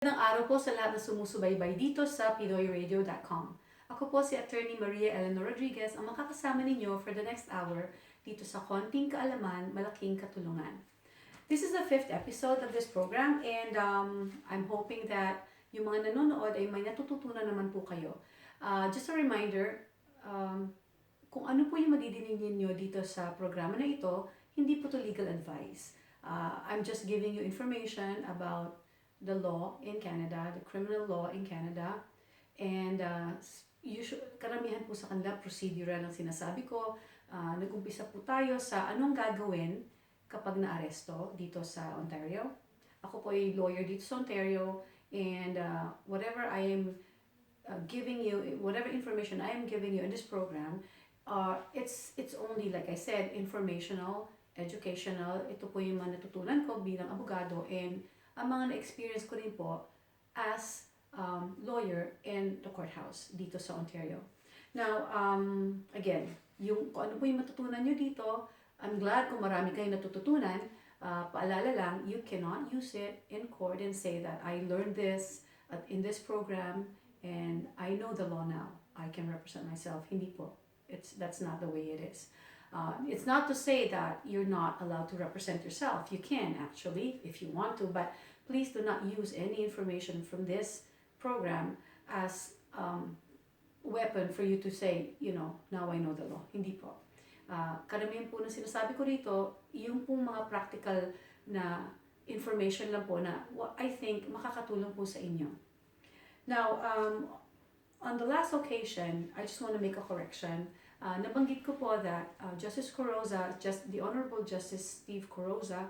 Magandang araw po sa lahat na sumusubaybay dito sa PinoyRadio.com. Ako po si Attorney Maria Eleanor Rodriguez ang makakasama ninyo for the next hour dito sa Konting, Kaalaman, Malaking, Katulungan. This is the 5th episode of this program and I'm hoping that yung mga nanonood ay may natututunan naman po kayo. Just a reminder, kung ano po yung madidinig ninyo dito sa programa na ito, hindi po to legal advice. I'm just giving you information about the law in Canada, the criminal law in Canada, and karamihan po sa kanila procedural ang sinasabi ko. Nag-umpisa po tayo sa anong gagawin kapag naaresto dito sa Ontario. Ako po ay lawyer dito sa Ontario, and whatever I am giving you, whatever information I am giving you in this program, it's only, like I said, informational, educational. Ito po yung mga natutunan ko bilang abogado and ang mga na-experience ko rin po as lawyer in the courthouse dito sa Ontario. Now, again, kung ano po yung matutunan nyo dito, I'm glad kung marami kayong natututunan. Paalala lang, you cannot use it in court and say that I learned this in this program and I know the law now. I can represent myself. Hindi po. That's not the way it is. It's not to say that you're not allowed to represent yourself. You can actually, if you want to, but please do not use any information from this program as weapon for you to say, now I know the law. Hindi po. Karamihan po na sinasabi ko dito, yung pong mga practical na information lang po na I think makakatulong po sa inyo. Now, on the last occasion, I just want to make a correction. Nabanggit ko po that Justice Coroza, the Honorable Justice Steve Coroza,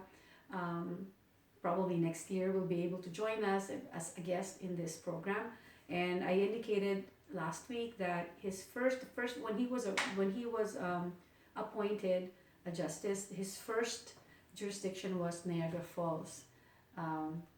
probably next year will be able to join us as a guest in this program. And I indicated last week that his first when he was appointed a justice, his first jurisdiction was Niagara Falls.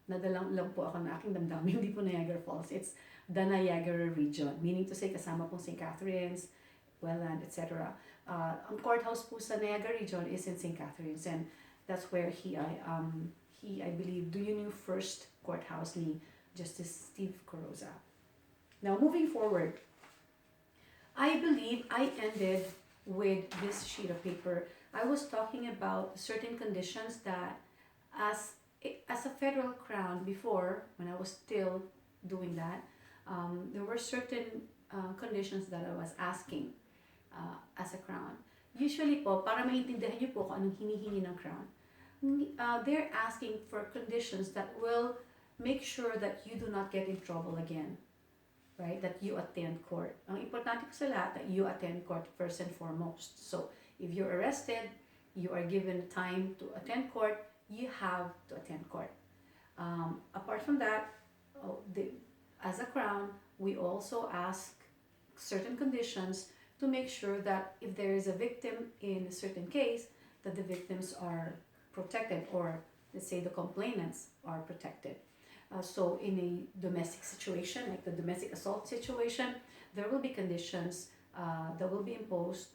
Nadalang lang po ako na aking damdamin, hindi po Niagara Falls. It's the Niagara region, meaning to say kasama pong St. Catharines, Welland, etc. Ang courthouse po sa Niagara region is in St. Catharines, and that's where I believe, do you know first courthouse ni Justice Steve Coroza. Now, moving forward, I believe I ended with this sheet of paper. I was talking about certain conditions that as a federal crown before, when I was still doing that, there were certain conditions that I was asking as a crown. Usually po, para maintindihan niyo po kung anong hinihingi ng crown, they're asking for conditions that will make sure that you do not get in trouble again, right? That you attend court. Ang importante po sa lahat, that you attend court first and foremost. So, if you're arrested, you are given time to attend court, you have to attend court. Apart from that, as a crown, we also ask certain conditions to make sure that if there is a victim in a certain case, that the victims are protected, or let's say the complainants are protected. So in a domestic situation, like the domestic assault situation, there will be conditions that will be imposed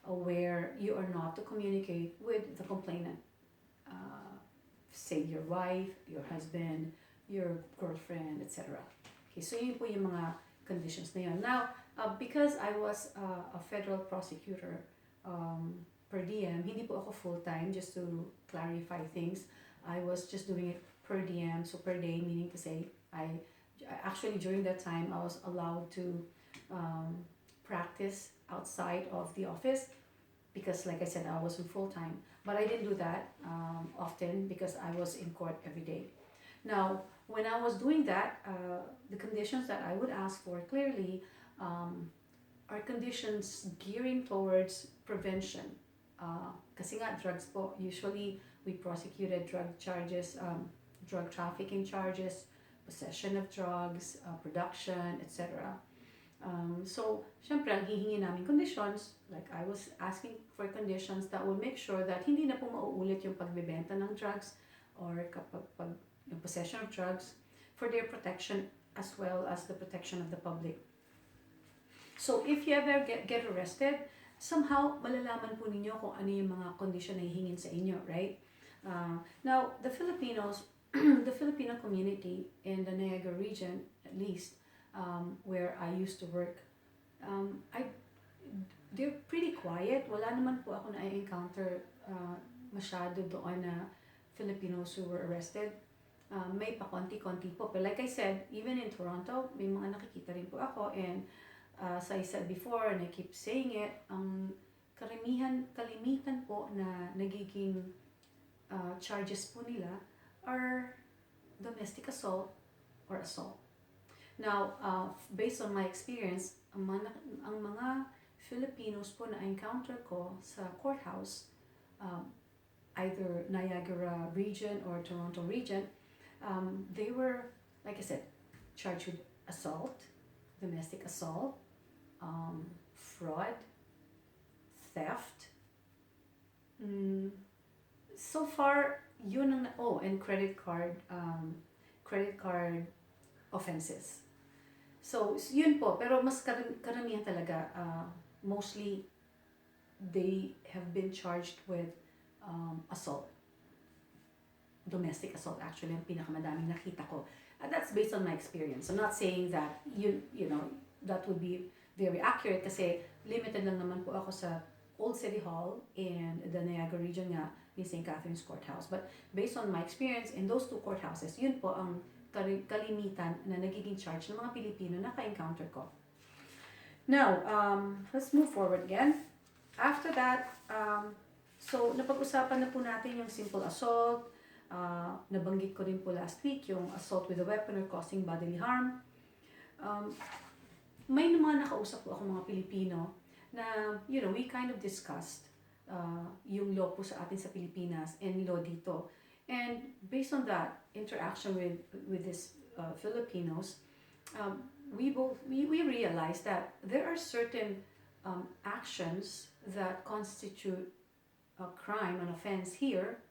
where you are not to communicate with the complainant. Say your wife, your husband, your girlfriend, etc. Okay, so yun po yung mga conditions na yun. Now, because I was a federal prosecutor, per diem, hindi po ako full-time, just to clarify things. I was just doing it per diem, so per day, meaning to say, actually during that time, I was allowed to practice outside of the office because, like I said, I wasn't full-time. But I didn't do that often because I was in court every day. Now, when I was doing that, the conditions that I would ask for clearly are conditions gearing towards prevention. Kasi nga, drugs po, usually we prosecuted drug charges, drug trafficking charges, possession of drugs, production, etc. So, syempre, ang hihingi namin conditions, like I was asking for conditions that will make sure that hindi na po mauulit yung pagbebenta ng drugs or yung possession of drugs, for their protection as well as the protection of the public. So, if you ever get arrested, somehow malalaman po ninyo kung ano yung mga condition na hihingin sa inyo, right? Now, the Filipinos, the Filipino community in the Niagara region, at least, where I used to work, I they're pretty quiet. Wala naman po ako na-encounter masyado doon na Filipinos who were arrested. May pa konti-konti po. But like I said, even in Toronto, may mga nakikita rin po ako. And as I said before, and I keep saying it, ang kalimitan po na nagiging charges po nila are domestic assault or assault. Now, based on my experience, ang mga Filipinos po na encounter ko sa courthouse, either Niagara region or Toronto region, they were, like I said, charged with assault, domestic assault, fraud, theft. So far, yun ang, and credit card offenses. So, yun po. Pero mas karamihan talaga, mostly, they have been charged with assault. Domestic assault, actually, ang pinakamadaming nakita ko. And that's based on my experience. I'm not saying that, you know, that would be very accurate kasi limited lang naman po ako sa Old City Hall and the Niagara region nga ni St. Catherine's Courthouse. But based on my experience in those two courthouses, yun po ang kalimitan na nagiging charge ng mga Pilipino na ka-encounter ko. Now, let's move forward again. After that, so napag-usapan na po natin yung simple assault. Nabanggit ko rin po last week yung assault with a weapon or causing bodily harm. May mga nakausap po ako mga Pilipino na, you know, we kind of discussed yung law po sa atin sa Pilipinas and law dito. And based on that interaction with these Filipinos, we realized that there are certain actions that constitute a crime, an offense here,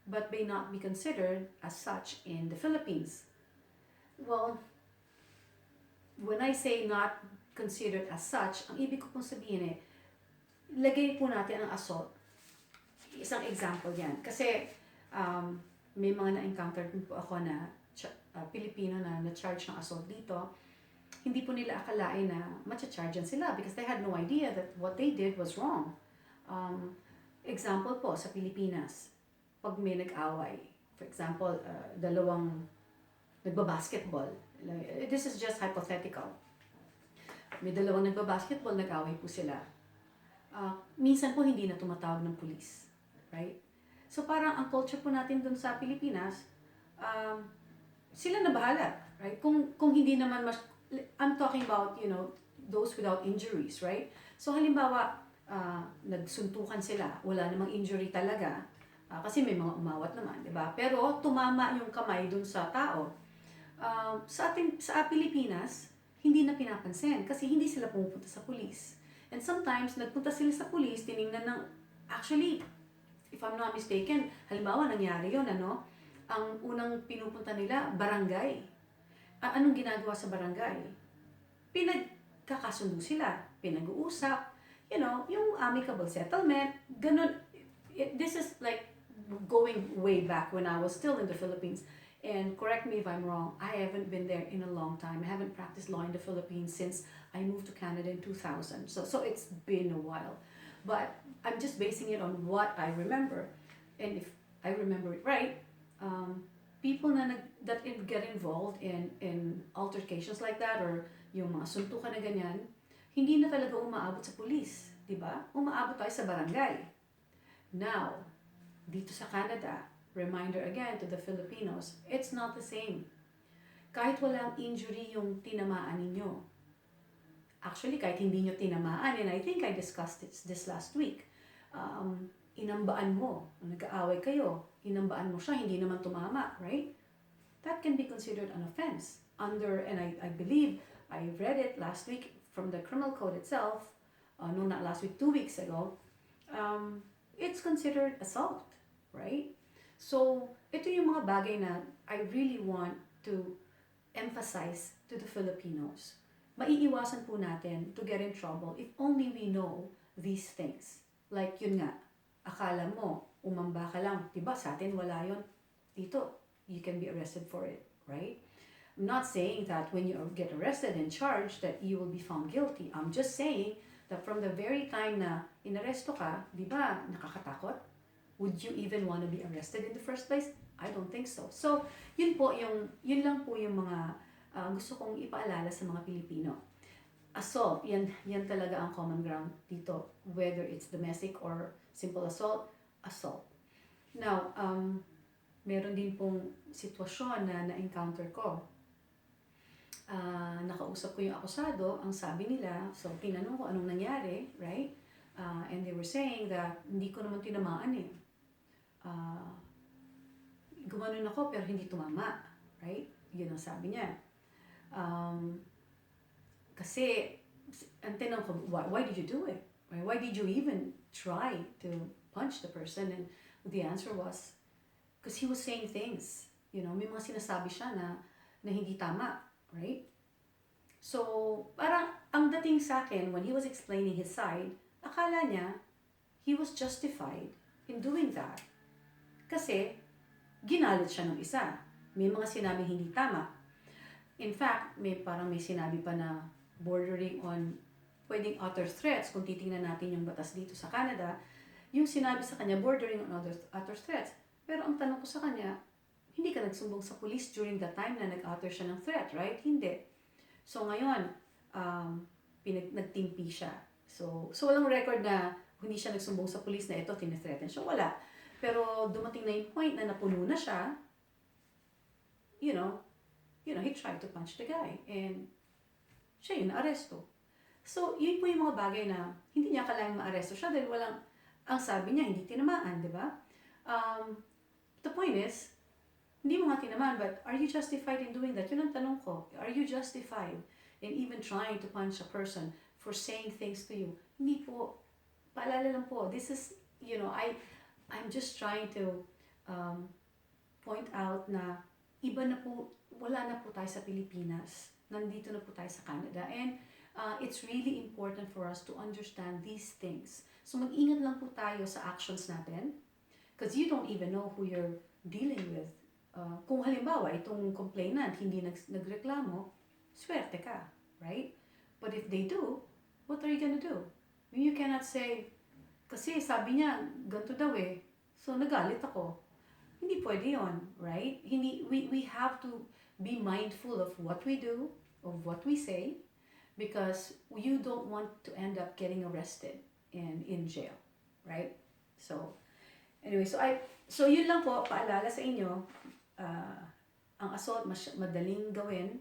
but may not be considered as such in the Philippines. Well, when I say not considered as such, ang ibig ko pong sabihin lagay po natin ang assault. Isang example yan. Kasi may mga na-encounter po ako na Pilipino na na-charge ng assault dito. Hindi po nila akalain na matcha-chargean sila because they had no idea that what they did was wrong. Example po sa Pilipinas, pag may nag-away, for example, dalawang nagbabasketball. This is just hypothetical. May dalawang nagbabasketball, nag-away po sila. Minsan po hindi na tumatawag ng pulis. Right? So parang ang culture po natin dun sa Pilipinas, sila na bahala. Right? Kung hindi naman I'm talking about, you know, those without injuries, right? So halimbawa, nagsuntukan sila, wala namang injury talaga, kasi may mga umawat naman, di ba? Pero tumama yung kamay dun sa tao. Sa Pilipinas, hindi na pinapansin kasi hindi sila pumupunta sa pulis. And sometimes, nagpunta sila sa pulis, tiningnan ng, actually, if I'm not mistaken, halimbawa nangyari yun, ang unang pinupunta nila, barangay. Anong ginagawa sa barangay? Pinagkakasundo sila, pinag-uusap, you know, yung amicable settlement, ganun. This is like going way back when I was still in the Philippines. And correct me if I'm wrong, I haven't been there in a long time. I haven't practiced law in the Philippines since I moved to Canada in 2000. So it's been a while. But I'm just basing it on what I remember. And if I remember it right, people that get involved in altercations like that or yung mga suntukan na ganyan, hindi na talaga umaabot sa pulis, di ba? Umaabot tayo sa barangay. Now, dito sa Canada, reminder again to the Filipinos, it's not the same. Kahit walang injury yung tinamaan ninyo. Actually, kahit hindi nyo tinamaan, and I think I discussed this last week, inambaan mo, nag-aaway kayo, inambaan mo siya, hindi naman tumama, right? That can be considered an offense. And I believe, I read it last week from the criminal code itself, no, not last week, 2 weeks ago, it's considered assault, right? So, ito yung mga bagay na I really want to emphasize to the Filipinos. Maiiwasan po natin to get in trouble if only we know these things. Like yun nga, akala mo, umamba ka lang, diba sa atin wala yun. Dito, you can be arrested for it, right? I'm not saying that when you get arrested and charged that you will be found guilty. I'm just saying that from the very time na inaresto ka, di ba, nakakatakot? Would you even want to be arrested in the first place? I don't think so. So, yun lang po yung mga gusto kong ipaalala sa mga Pilipino. Assault, yan talaga ang common ground dito. Whether it's domestic or simple assault, assault. Now, meron din pong sitwasyon na na-encounter ko. Nakausap ko yung akusado, ang sabi nila, so tinanong ko anong nangyari, right? And they were saying that hindi ko naman tinamaan eh. Gumanon ako pero hindi tumama, right? Yun ang sabi niya. Kasi, ang tinanong ko, why did you do it? Why did you even try to punch the person? And the answer was, because he was saying things. You know, may mga sinasabi siya na hindi tama, right? So, parang ang dating sa akin, when he was explaining his side, akala niya, he was justified in doing that. Kasi, ginalit siya ng isa. May mga sinabing hindi tama. In fact, parang may sinabi pa na bordering on pwedeng utter threats. Kung titingnan natin yung batas dito sa Canada, yung sinabi sa kanya, bordering on utter threats. Pero ang tanong ko sa kanya, hindi ka nagsumbong sa police during the time na nag-utter siya ng threat, right? Hindi. So ngayon, nagtimpi siya. So walang record na hindi siya nagsumbong sa police na ito, tinethreaten siya. Wala. Pero dumating na yung point na napuno na siya, you know, he tried to punch the guy. And siya yung na-aresto. So, yun po yung mga bagay na hindi niya kailangang ma-aresto siya dahil ang sabi niya, hindi tinamaan, di ba? The point is, hindi mo nga tinamaan, but are you justified in doing that? Yun ang tanong ko. Are you justified in even trying to punch a person for saying things to you? Hindi po. Paalala lang po. This is, I'm just trying to point out na iba na po, wala na po tayo sa Pilipinas. Nandito na po tayo sa Canada. And it's really important for us to understand these things. So mag-ingat lang po tayo sa actions natin because you don't even know who you're dealing with. Kung halimbawa, itong complainant hindi nagreklamo, swerte ka, right? But if they do, what are you gonna do? You cannot say, kasi sabi niya, ganito daw eh, so nagalit ako. Hindi pwede yun, right? We have to be mindful of what we do, of what we say, because you don't want to end up getting arrested and in jail, right? So, anyway, so yun lang po, paalala sa inyo, ang assault madaling gawin,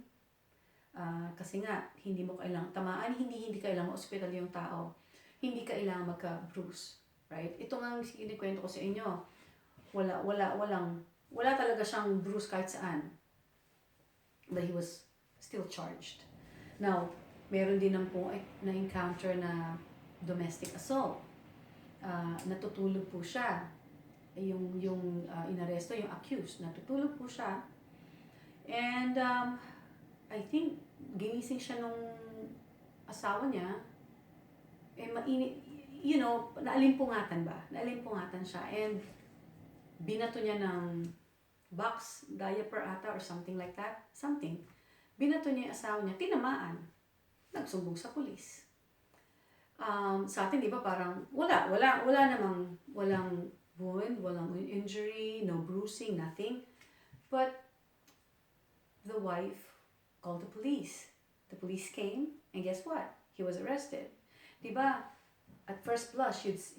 kasi nga, hindi mo kailangang tamaan, hindi kailangang hospital yung tao, hindi kailangang magka-bruise, right? Ito nga kinikwento ko sa inyo, wala talaga siyang bruise kahit saan, but he was still charged. Now, meron din po na-encounter na domestic assault. Natutulog po siya. Yung inaresto, yung accused, natutulog po siya. And I think ginising siya nung asawa niya. Naalimpungatan ba? Naalimpungatan siya. And binato niya ng box, diaper ata or something like that. Something. Binato niya yung asawa niya, tinamaan. Nagsumbong sa pulis. Sa atin, di ba, parang wala namang, walang wound, walang injury, no bruising, nothing. But the wife called the police. The police came, and guess what? He was arrested. Di ba? At first blush, if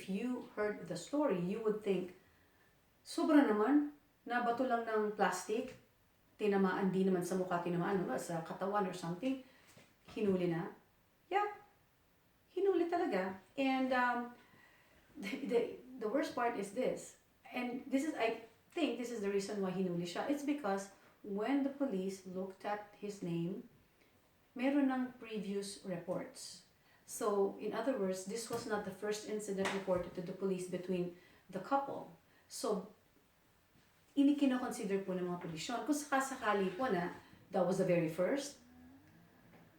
you heard the story, you would think, sobra naman, nabato lang ng plastic, tinamaan, di naman sa mukha tinamaan, sa katawan or something, hinuli na. Yeah, hinuli talaga. And the worst part is this, and I think this is the reason why hinuli siya. It's because when the police looked at his name, meron ng previous reports. So, in other words, this was not the first incident reported to the police between the couple. So, kinoconsider po ng mga pulis yun. Kung sakasakali po na that was the very first,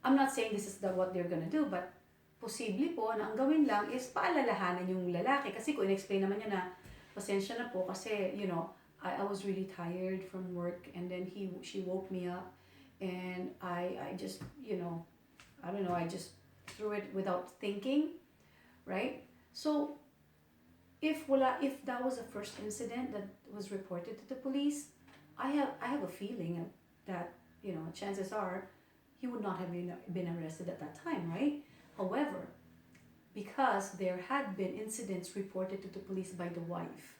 I'm not saying this is what they're gonna do, but posible po na ang gawin lang is paalalahanan yung lalaki. Kasi kung in-explain naman niya na, pasensya na po kasi, I was really tired from work, and then she woke me up, and I just, I don't know, I just threw it without thinking, right? So if that was the first incident that was reported to the police, I have a feeling that, chances are he would not have been arrested at that time, right? However, because there had been incidents reported to the police by the wife,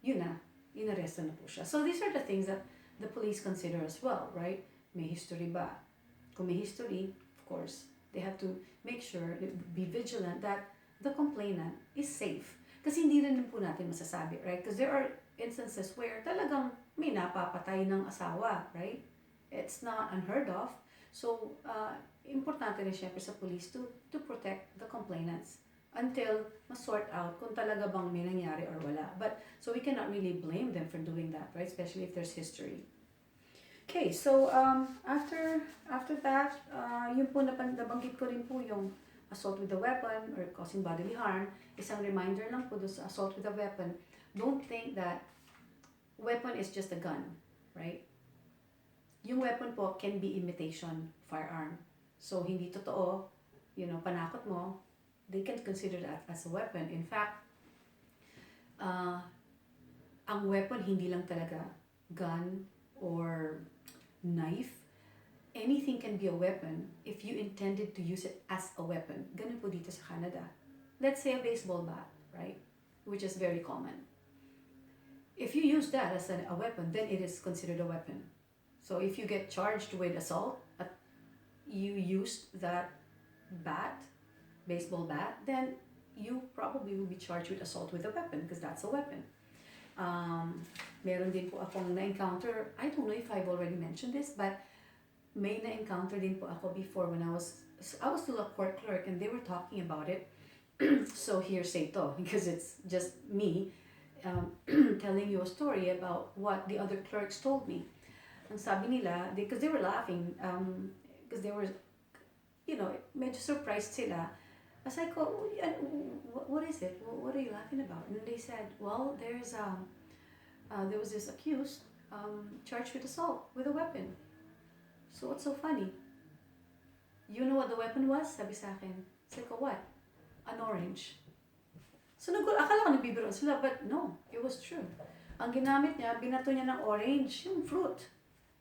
yun na, inaresta na po siya. So these are the things that the police consider as well, right? May history ba? Kung may history, of course, they have to make sure, be vigilant that the complainant is safe. Kasi hindi rin po natin masasabi, right? Because there are instances where talagang may napapatay ng asawa, right? It's not unheard of. So, importante rin syempre sa police to protect the complainants until ma-sort out kung talaga bang may nangyari or wala. But, so we cannot really blame them for doing that, right? Especially if there's history. Okay, so after that, yun po nabanggit ko rin po yung assault with a weapon or causing bodily harm. Isang reminder lang po doon sa assault with a weapon. Don't think that weapon is just a gun, right? Yung weapon po can be imitation firearm. So, hindi totoo, panakot mo, they can consider that as a weapon. In fact, ang weapon hindi lang talaga gun or knife. Anything can be a weapon if you intended to use it as a weapon. Ganun po dito sa Canada. Let's say a baseball bat, right? Which is very common. If you use that as a weapon, then it is considered a weapon. So if you get charged with assault, you used that bat, baseball bat, then you probably will be charged with assault with a weapon because that's a weapon. Meron din po akong na-encounter, I don't know if I've already mentioned this, but may na-encounter din po ako before when I was still a court clerk and they were talking about it. So hearsay to, because it's just me telling you a story about what the other clerks told me. Ang sabi nila, because they were laughing, because they were, medyo surprised sila. I was like, oh, what is it? What are you laughing about? And they said, well, there was this accused charged with assault with a weapon. So what's so funny? You know what the weapon was? Sabi sa akin. Sabi ko, what? An orange. So akala ko nagbibiro sila, but no, it was true. Ang ginamit niya, binato niya ng orange, yung fruit.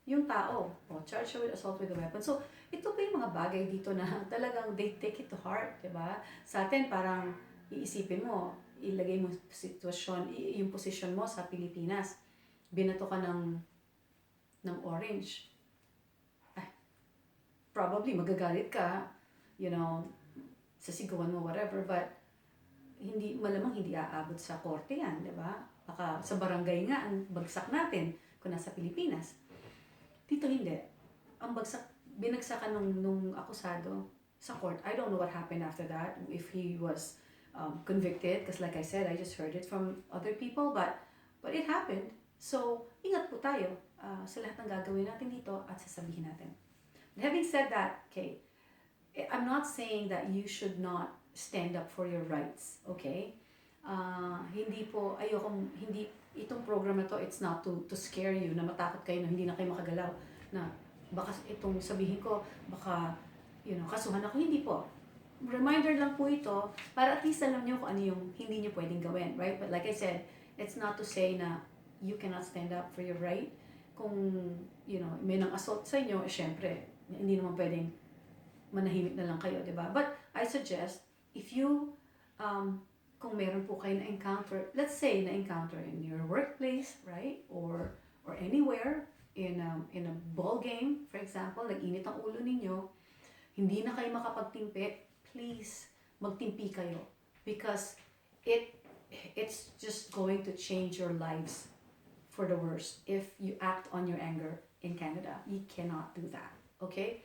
Yung tao, charged with assault with a weapon. So, ito pa yung mga bagay dito na talagang they take it to heart, diba? Sa atin, parang iisipin mo, ilagay mo yung posisyon mo sa Pilipinas. Binato ka ng orange. Probably magagalit ka, sasigawan mo, whatever, but malamang hindi aabot sa korte yan, diba? Baka sa barangay nga ang bagsak natin kung nasa Pilipinas. Dito hindi. Ang binagsakan nung akusado sa court. I don't know what happened after that, if he was convicted, because like I said, I just heard it from other people, but it happened. So, ingat po tayo sa lahat ng gagawin natin dito at sasabihin natin. Having said that, okay, I'm not saying that you should not stand up for your rights, okay? Hindi itong program na to, it's not to scare you, na matakot kayo na hindi na kayo makagalaw, na baka itong sabihin ko, baka, kasuhan ako, hindi po. Reminder lang po ito, para at least alam nyo kung ano yung hindi nyo pwedeng gawin, right? But like I said, it's not to say na you cannot stand up for your right. Kung, may nang assault sa inyo, syempre, hindi naman pwedeng manahimik na lang kayo, diba? But I suggest, if you, kung meron po kayo na-encounter, let's say na-encounter in your workplace, right? Or anywhere, in a ball game, for example, nag-init ang ulo ninyo, hindi na kayo makapagtimpi, please, magtimpi kayo. Because it's just going to change your lives for the worse if you act on your anger in Canada. You cannot do that, okay?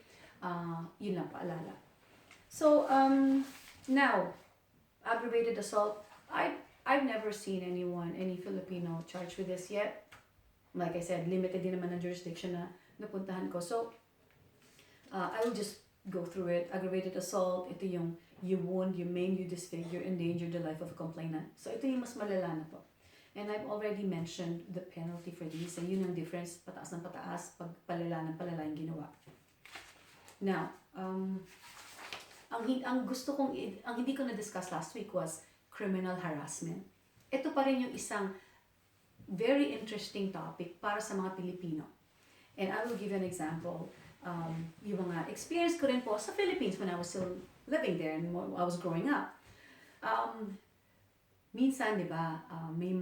Yun lang paalala. So, now, aggravated assault, I've never seen any Filipino charged with this yet. Like I said, limited din naman ang jurisdiction na napuntahan ko. So, I will just go through it. Aggravated assault, ito yung you wound, you maim, you disfigure, endanger the life of a complainant. So, ito yung mas malala na po. And I've already mentioned the penalty for these, and yun ang difference, pataas ng pataas, pag palala ng palala yung ginawa. Now, ang hindi ko na-discuss last week was criminal harassment. Ito pa rin yung isang very interesting topic para sa mga Pilipino. And I will give you an example. Yung mga experience ko rin po sa Philippines when I was still living there and I was growing up. Minsan, di ba, may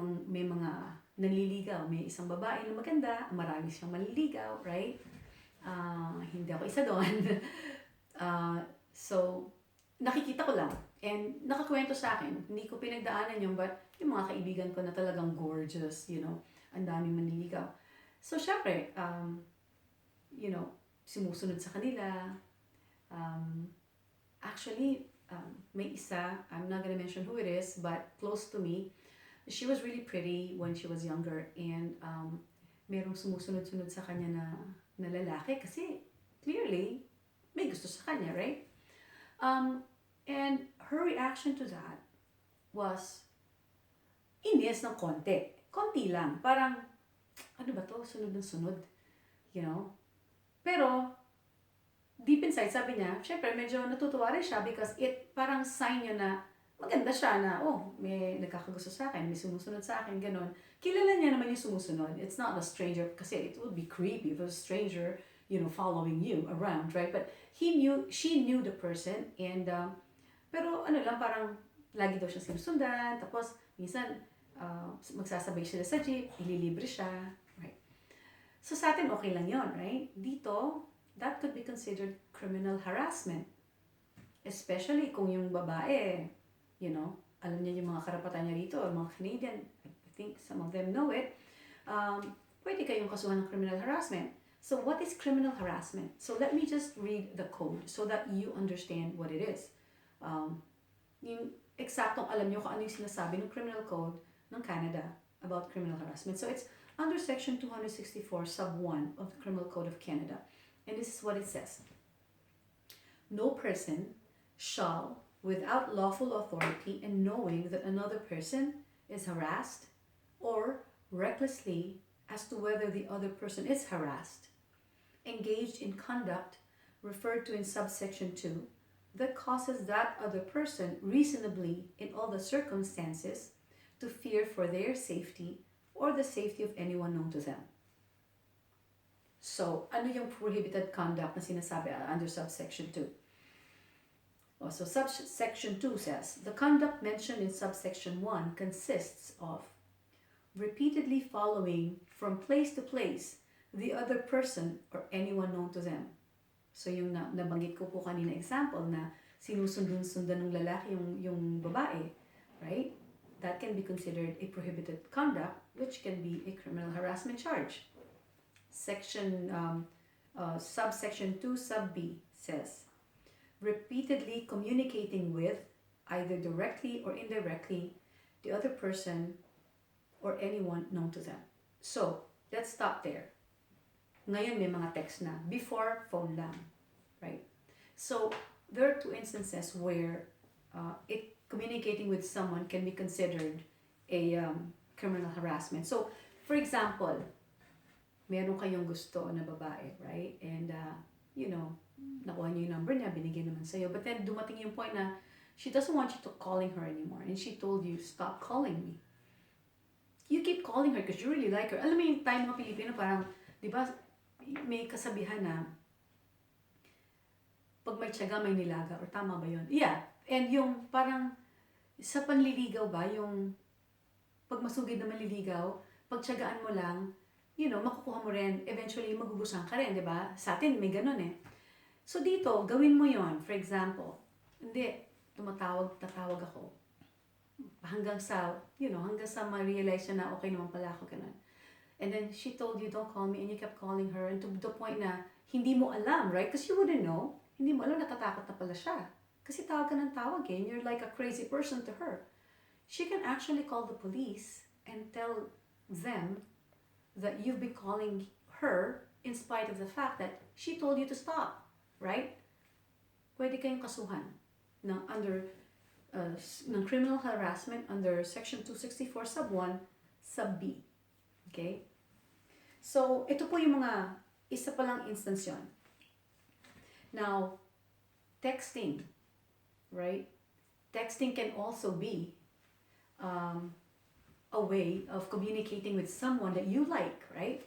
mga nanliligaw. May isang babae na maganda, marami siyang manliligaw, right? Hindi ako isa doon. So, nakikita ko lang. And nakakwento sa akin. Hindi ko pinagdaanan yung, but yung mga kaibigan ko na talagang gorgeous, you know, ang daming manliligaw. So, syempre, you know, sumusunod sa kanila. Actually, may isa, I'm not gonna mention who it is, but close to me. She was really pretty when she was younger, and merong sumusunod-sunod sa kanya na lalaki kasi clearly may gusto sa kanya, right? And her reaction to that was inis ng konti. Konti lang. Parang, ano ba to? Sunod ng sunod. You know? Pero, deep inside, sabi niya, syempre, medyo natutuwa rin siya because it parang sign niya na maganda siya na, oh, may nagkakagusto sa akin, may sumusunod sa akin, ganun. Kilala niya naman yung sumusunod. It's not a stranger kasi it would be creepy if a stranger, you know, following you around, right? But she knew the person and, pero ano lang, parang lagi daw siya sinusundan, tapos minsan magsasabay sila sa jeep, ililibre siya, right? So sa atin, okay lang yon, right? Dito, that could be considered criminal harassment. Especially kung yung babae, you know, alam niya yung mga karapatan niya rito, mga Canadian, I think some of them know it, pwede kayong kasuhan ng criminal harassment. So what is criminal harassment? So let me just read the code so that you understand what it is. Yung eksaktong alam niyo kung ano yung sinasabi ng criminal code ng Canada about criminal harassment. So it's under section 264 sub 1 of the Criminal Code of Canada. And this is what it says. No person shall, without lawful authority and knowing that another person is harassed, or recklessly as to whether the other person is harassed, engaged in conduct referred to in subsection 2 that causes that other person reasonably in all the circumstances to fear for their safety or the safety of anyone known to them. So, ano yung prohibited conduct na sinasabi under subsection 2? So, subsection 2 says, the conduct mentioned in subsection 1 consists of repeatedly following from place to place the other person or anyone known to them. So, yung nabanggit ko po kanina example na sinusundan ng lalaki yung babae, right? That can be considered a prohibited conduct, which can be a criminal harassment charge. Subsection 2 sub B says, repeatedly communicating with, either directly or indirectly, the other person or anyone known to them. So, let's stop there. Ngayon may mga text na. Before, phone lang. Right? So, there are two instances where communicating with someone can be considered a criminal harassment. So, for example, meron kayong gusto na babae, right? And, you know, nakuha niyo yung number niya, binigyan naman sa'yo. But then, dumating yung point na she doesn't want you to calling her anymore. And she told you, stop calling me. You keep calling her because you really like her. Alam mo yung time mga Pilipino, parang, di ba, may kasabihan na, pag may tiyaga, may nilaga. Or tama ba yun? Yeah. And yung parang, sa panliligaw ba, yung pag masugid na manliligaw, pag tiyagaan mo lang, you know, makukuha mo rin, eventually magugustuhan ka rin, di ba? Sa atin, may ganun eh. So dito, gawin mo yon. For example, hindi, tatawag ako. Hanggang sa, you know, hanggang sa ma-realize siya na okay naman pala ako, ganun. And then she told you, don't call me, and you kept calling her, and to the point na, hindi mo alam, right? Because you wouldn't know. Hindi mo alam, natatakot na pala siya. Kasi tawag ka ng tawag eh, and you're like a crazy person to her. She can actually call the police and tell them that you've been calling her in spite of the fact that she told you to stop, right? Pwede kayong kasuhan ng criminal harassment under section 264 sub 1 sub B. Okay? So, ito po yung mga isa pa lang instance yun. Now, texting, right? Texting can also be a way of communicating with someone that you like, right?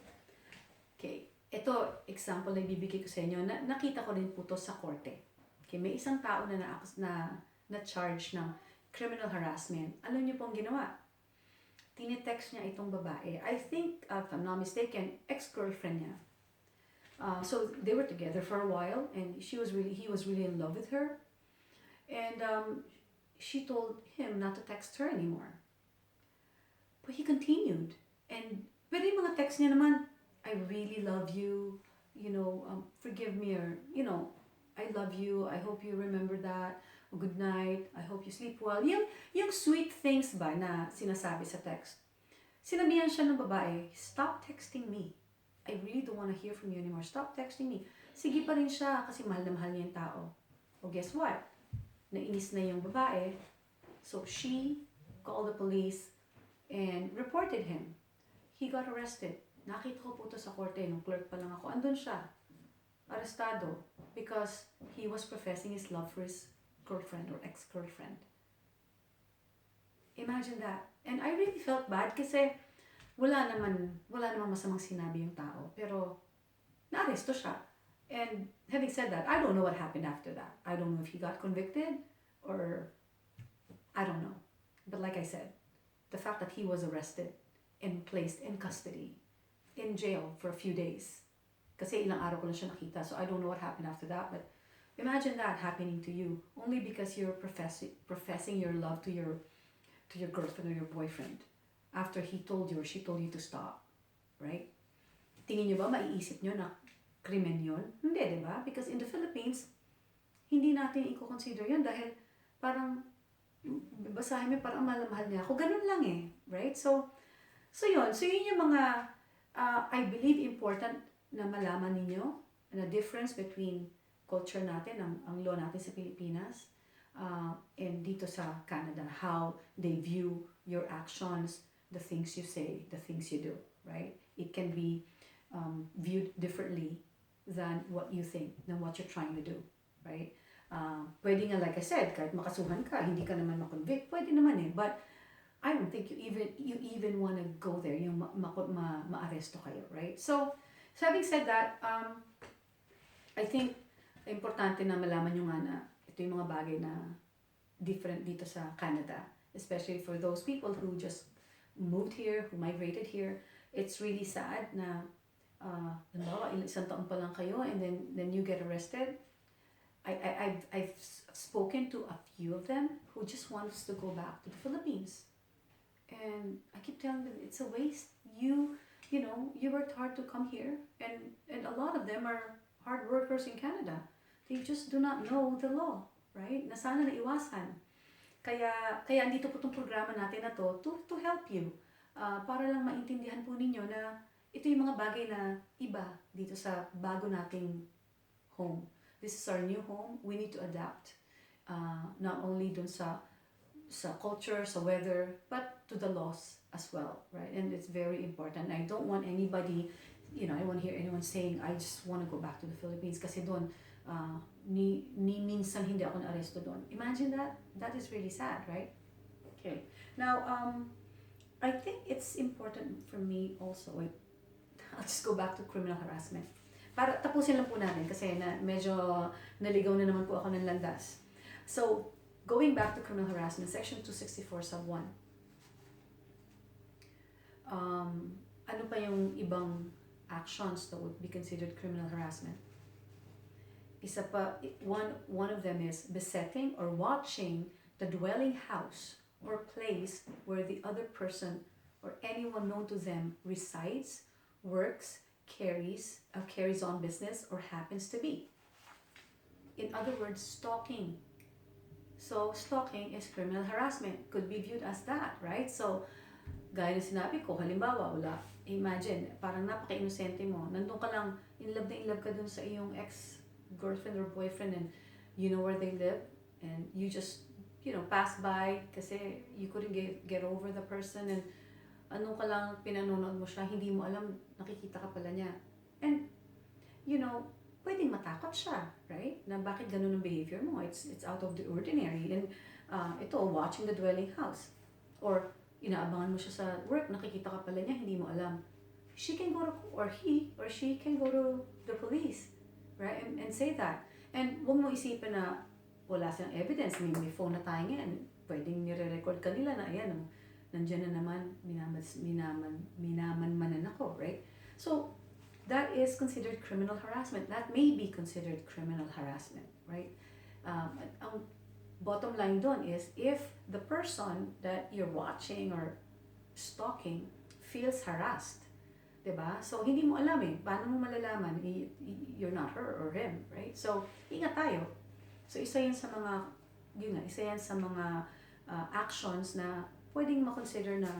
Okay. Ito, example na ibibigay ko sa inyo, nakita ko rin po to sa korte. Okay, may isang tao na charge ng criminal harassment. Alam niyo pong ginawa? Tinitext niya itong babae. I think, if I'm not mistaken, ex-girlfriend niya. So they were together for a while, and he was really in love with her. And she told him not to text her anymore. But he continued. And pero yung mga text niya naman, I really love you, forgive me, or, I love you, I hope you remember that, good night, I hope you sleep well. Yung sweet things ba na sinasabi sa text. Sinabihan siya ng babae, stop texting me. I really don't want to hear from you anymore. Stop texting me. Sige pa rin siya kasi mahal na mahal niya yung tao. O guess what? Nainis na yung babae. So she called the police and reported him. He got arrested. Nakita ko po ito sa korte, nung clerk pa lang ako. Andun siya, arestado, because he was professing his love for his girlfriend or ex-girlfriend. Imagine that. And I really felt bad kasi wala naman masamang sinabi yung tao. Pero, naaresto siya. And having said that, I don't know what happened after that. I don't know if he got convicted or I don't know. But like I said, the fact that he was arrested and placed in custody, in jail for a few days. Kasi ilang araw ko lang siya nakita, so I don't know what happened after that, but imagine that happening to you only because you're professing your love to your girlfriend or your boyfriend after he told you or she told you to stop, right? Tingin niyo ba maiisip niyo na krimen yun? Hindi, di ba? Because in the Philippines, hindi natin i-consider yun dahil parang basahin mo parang mahal niya ako. Ganun lang eh, right? So yun yung mga I believe important na malaman ninyo na difference between culture natin, ang law natin sa Pilipinas, and dito sa Canada, how they view your actions, the things you say, the things you do, right? It can be viewed differently than what you think, than what you're trying to do, right? Pwede nga, like I said, kahit makasuhan ka, hindi ka naman makonvict, pwede naman eh, but I don't think you even want to go there, yung ma-aresto kayo, right? So having said that, I think importante na malaman nyo nga na ito yung mga bagay na different dito sa Canada, especially for those people who just moved here, who migrated here. It's really sad na halimbawa, isang taon pa lang kayo and then you get arrested. I've spoken to a few of them who just wants to go back to the Philippines. And I keep telling them it's a waste. You worked hard to come here, and a lot of them are hard workers in Canada. They just do not know the law, right? Na sana naiwasan. Kaya andito po itong programa natin na to help you. Para lang maintindihan po ninyo na ito yung mga bagay na iba dito sa bago nating home. This is our new home. We need to adapt. Not only dun sa culture, sa weather, but to the laws as well, right? And it's very important. I don't want anybody, I don't want to hear anyone saying, I just want to go back to the Philippines kasi doon, ni minsan hindi ako na-aresto doon. Imagine that. That is really sad, right? Okay. Now, I think it's important for me also, I'll just go back to criminal harassment. Para tapusin lang po natin kasi medyo naligaw na naman po ako ng landas. So, going back to criminal harassment, Section 264 sub 1. Ano pa yung ibang actions that would be considered criminal harassment? Isa pa, one of them is besetting or watching the dwelling house or place where the other person or anyone known to them resides, works, carries on business, or happens to be. In other words, stalking. So, stalking is criminal harassment. Could be viewed as that, right? So, gaya na sinabi ko, halimbawa, imagine, parang napaka-inosente mo. Nandun ka lang, in love ka dun sa iyong ex-girlfriend or boyfriend and you know where they live and you just, pass by kasi you couldn't get over the person and Ano ka lang pinanonood mo siya, hindi mo alam, nakikita ka pala niya. And, you know, pwedeng matakot siya, right? Na bakit ganun ang behavior mo? It's out of the ordinary. And ito, watching the dwelling house. Or, inaabangan mo siya sa work, nakikita ka pala niya, hindi mo alam. She can go to, or he, or she can go to the police, right? And say that. And huwag mo isipin na wala silang evidence, may phone na tayo ngayon, pwedeng nire-record ka nila na, ayan, nandiyan na naman, minaman-manan ako, right? So, that is considered criminal harassment. That may be considered criminal harassment, right? Ang bottom line doon is, if the person that you're watching or stalking feels harassed, diba? So, hindi mo alam paano mo malalaman, you're not her or him, right? So, ingat tayo. So, isa yan sa mga, actions na pwedeng makonsider na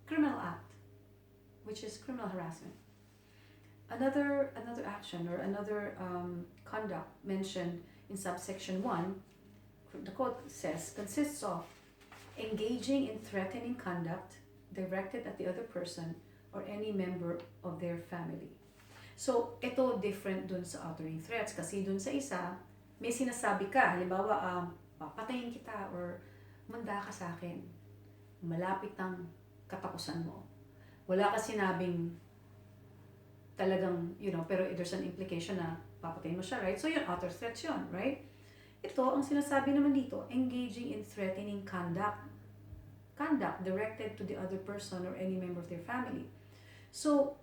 criminal act, which is criminal harassment. Another action or another conduct mentioned in subsection 1, the code says, consists of engaging in threatening conduct directed at the other person or any member of their family. So, ito different dun sa uttering threats kasi dun sa isa, may sinasabi ka, halimbawa, papatayin kita or manda ka sa akin, malapit ang katapusan mo. Wala ka sinabing talagang, pero there's an implication na papatayin mo siya, right? So yun, utter threats yun, right? Ito, ang sinasabi naman dito, engaging in threatening conduct directed to the other person or any member of their family. So,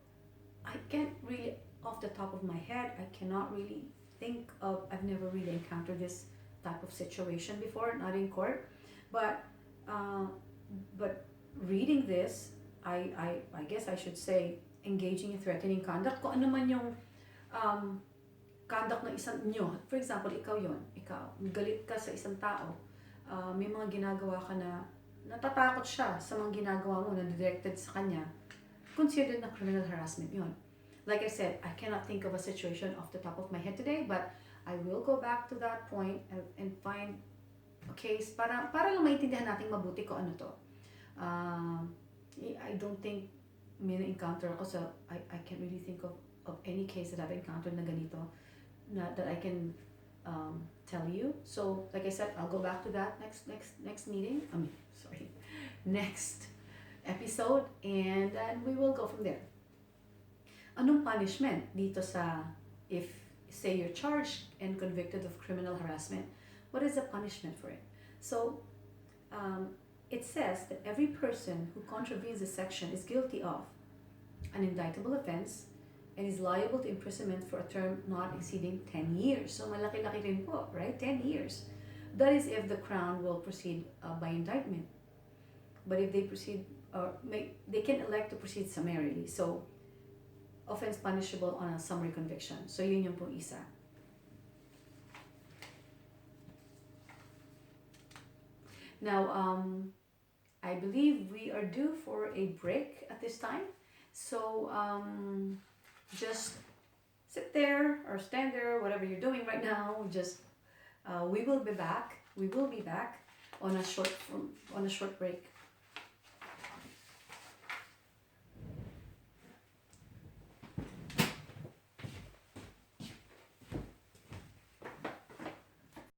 I can't really, off the top of my head, I cannot really think of, I've never really encountered this type of situation before, not in court, but reading this, I guess I should say, engaging in threatening conduct, kung ano man yung conduct ng isang nyo. For example, ikaw, galit ka sa isang tao, may mga ginagawa ka na natatakot siya sa mga ginagawa mo na directed sa kanya, considered na criminal harassment yun. Like I said, I cannot think of a situation off the top of my head today, but I will go back to that point and find a case para lang maintindihan natin mabuti ko ano to. I don't think may na-encounter ako, so I can't really think of any case that I've encountered na ganito that I can tell you. So, like I said, I'll go back to that next meeting. Next episode, and then we will go from there. Anong punishment dito sa, if say you're charged and convicted of criminal harassment, what is the punishment for it? So, it says that every person who contravenes this section is guilty of an indictable offense and is liable to imprisonment for a term not exceeding 10 years. So, malaki-laki rin po, right? 10 years. That is if the Crown will proceed by indictment. But if they proceed, they can elect to proceed summarily. So, offense punishable on a summary conviction. So, yun yung pong isa. Now, I believe we are due for a break at this time. So, just sit there or stand there, whatever you're doing right now. Just, we will be back. We will be back on a short break.